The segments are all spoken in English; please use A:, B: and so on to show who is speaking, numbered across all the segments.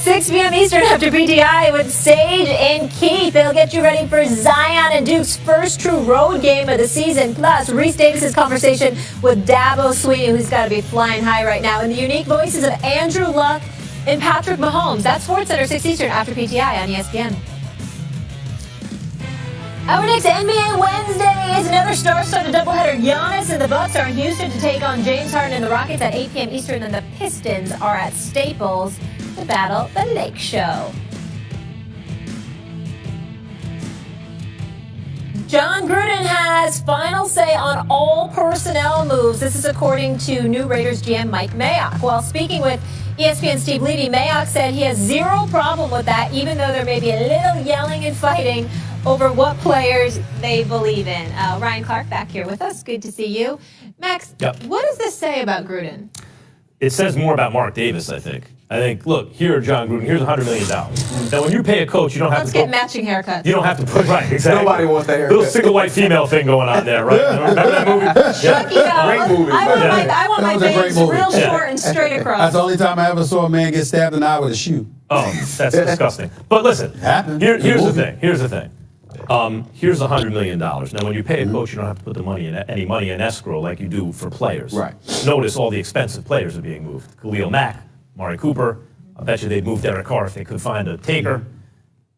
A: 6 p.m. Eastern after PTI with Sage and Keith. They'll get you ready for Zion and Duke's first true road game of the season. Plus, Reese Davis's conversation with Dabo Swinney, who's got to be flying high right now. And the unique voices of Andrew Luck and Patrick Mahomes. That's SportsCenter 6 Eastern after PTI on ESPN. Our next NBA Wednesday is another star-studded doubleheader. Giannis and the Bucks are in Houston to take on James Harden and the Rockets at 8 p.m. Eastern, and the Pistons are at Staples to battle the Lake Show. John Gruden has final say on all personnel moves. This is according to new Raiders GM Mike Mayock. While speaking with ESPN Steve Levy, Mayock said he has zero problem with that, even though there may be a little yelling and fighting over what players they believe in. Ryan Clark back here with us. Good to see you. Max, What does this say about Gruden?
B: It says more about Mark Davis, I think. Look, here, John Gruden, here's $100 million. Now, when you pay a coach, you don't have
A: Let's
B: to
A: get matching haircuts.
B: You don't have to put, right, exactly.
C: Nobody wants that haircut.
B: Little single white female thing going on there, right? Remember that movie?
C: Great movie.
A: I want my bangs real short and straight across.
D: That's the only time I ever saw a man get stabbed in the eye with a shoe.
B: Oh, that's disgusting. But listen, here's the thing. Here's $100 million. Now, when you pay a coach, you don't have to put any money in escrow like you do for players.
D: Right.
B: Notice all the expensive players are being moved. Khalil Mack, Amari Cooper. I bet you they'd move Derek Carr if they could find a taker.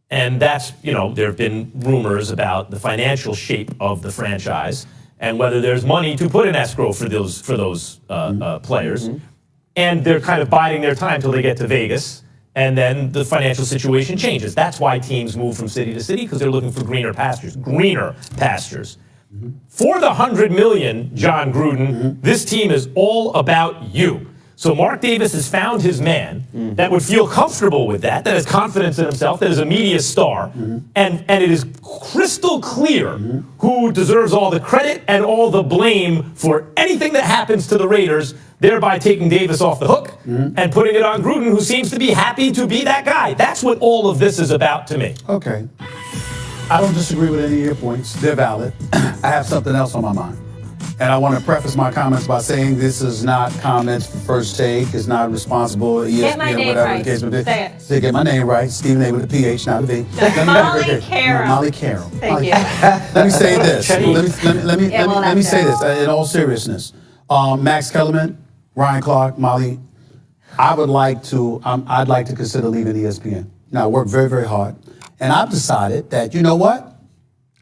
B: And that's, there have been rumors about the financial shape of the franchise and whether there's money to put in escrow for those players. And they're kind of biding their time till they get to Vegas. And then the financial situation changes. That's why teams move from city to city, because they're looking for greener pastures. For the $100 million, John Gruden, this team is all about you. So Mark Davis has found his man that would feel comfortable with that has confidence in himself, that is a media star, and it is crystal clear who deserves all the credit and all the blame for anything that happens to the Raiders, thereby taking Davis off the hook and putting it on Gruden, who seems to be happy to be that guy. That's what all of this is about to me.
D: Okay. I don't disagree with any of your points. They're valid. I have something else on my mind. And I want to preface my comments by saying this is not comments for First Take. It's not responsible, ESPN,
A: get my name
D: whatever
A: right.
D: the case may be.
A: Say it.
D: So get my name right. Stephen A with a PH, not a V.
A: Molly Carroll.
D: Molly Carroll.
A: Thank you.
D: Let me say this. Let me say this in all seriousness. Max Kellerman, Ryan Clark, Molly, I'd like to consider leaving ESPN. Now, I work very, very hard. And I've decided that, you know what?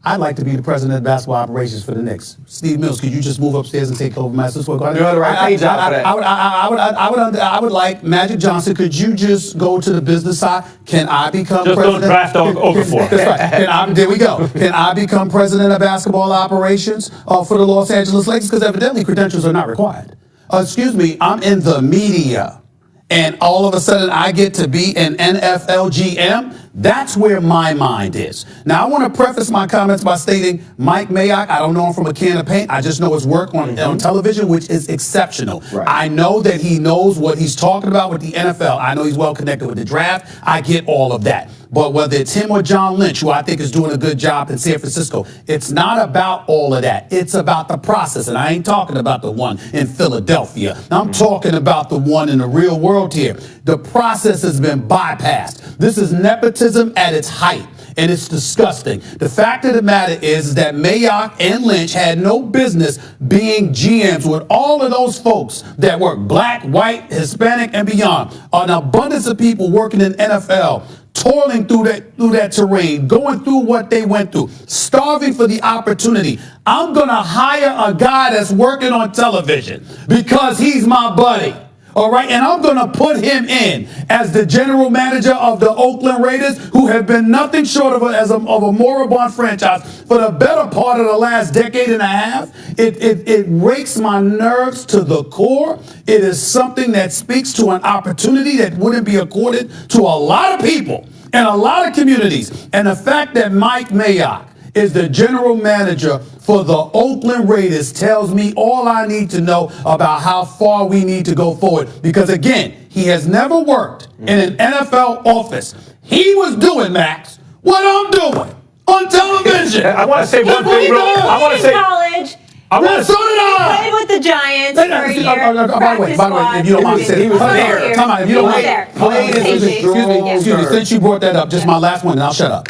D: I'd like to be the president of basketball operations for the Knicks. Steve Mills, could you just move upstairs and take over Masters?
C: You're on the right page out for that.
D: I would like Magic Johnson. Could you just go to the business side? Can I become
B: just
D: president?
B: Don't draft Okafor.
D: That's right. There we go. Can I become president of basketball operations for the Los Angeles Lakers? Because evidently credentials are not required. Excuse me, I'm in the media. And all of a sudden I get to be an NFL GM? That's where my mind is. Now, I want to preface my comments by stating Mike Mayock, I don't know him from a can of paint. I just know his work on television, which is exceptional.
C: Right.
D: I know that he knows what he's talking about with the NFL. I know he's well connected with the draft. I get all of that. But whether it's him or John Lynch, who I think is doing a good job in San Francisco, it's not about all of that. It's about the process. And I ain't talking about the one in Philadelphia. I'm talking about the one in the real world here. The process has been bypassed. This is nepotism at its height. And it's disgusting. The fact of the matter is that Mayock and Lynch had no business being GMs with all of those folks that work black, white, Hispanic, and beyond. An abundance of people working in NFL, toiling through that terrain, going through what they went through, starving for the opportunity. I'm going to hire a guy that's working on television because he's my buddy. All right, and I'm going to put him in as the general manager of the Oakland Raiders, who have been nothing short of a moribund franchise for the better part of the last decade and a half. It rakes my nerves to the core. It is something that speaks to an opportunity that wouldn't be accorded to a lot of people and a lot of communities. And the fact that Mike Mayock is the general manager for the Oakland Raiders tells me all I need to know about how far we need to go forward. Because again, he has never worked in an NFL office. He was doing, Max, what I'm doing on television.
B: I want to say one thing.
A: I want to say college.
B: I
D: Yeah,
B: want
D: so did I.
A: Played with the Giants for a year.
D: By the way, if you don't mind saying,
C: He was there.
D: Time out. If you don't mind, excuse me. Since you brought that up, just my last one, and I'll shut up.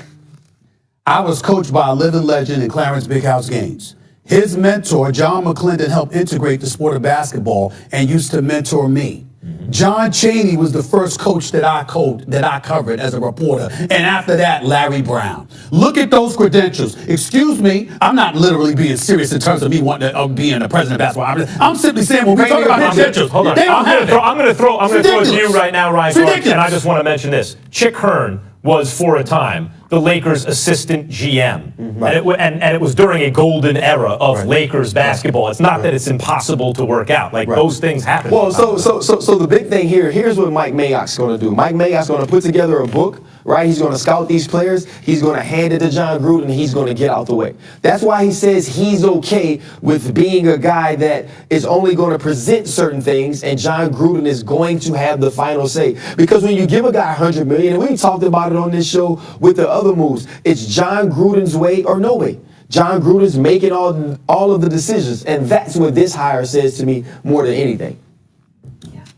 D: I was coached by a living legend in Clarence Big House Gaines. His mentor, John McClendon, helped integrate the sport of basketball and used to mentor me. John Chaney was the first coach that I covered as a reporter, and after that, Larry Brown. Look at those credentials. Excuse me, I'm not literally being serious in terms of me wanting to being the president of basketball. I'm simply saying when we talk about credentials,
B: hold on.
D: They don't have it.
B: I'm going to throw it to you right now, Ryan Clark, and I just want to mention this. Chick Hearn was, for a time, the Lakers' assistant GM. Right. And it was during a golden era of Lakers basketball. It's not that it's impossible to work out. Like, those things happen.
C: Well, so the big thing here's what Mike Mayock's going to do. Mike Mayock's going to put together a book, right? He's going to scout these players. He's going to hand it to John Gruden, and he's going to get out the way. That's why he says he's okay with being a guy that is only going to present certain things, and John Gruden is going to have the final say. Because when you give a guy $100 million, and we talked about it on this show with the other moves, it's John Gruden's way or no way. John Gruden's making all of the decisions, and that's what this hire says to me more than anything.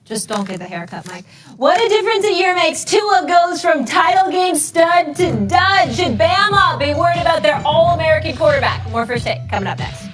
A: Just don't get the haircut, Mike. What a difference a year makes. Tua goes from title game stud to dud. Should Bama be worried about their All-American quarterback? More First Take coming up next.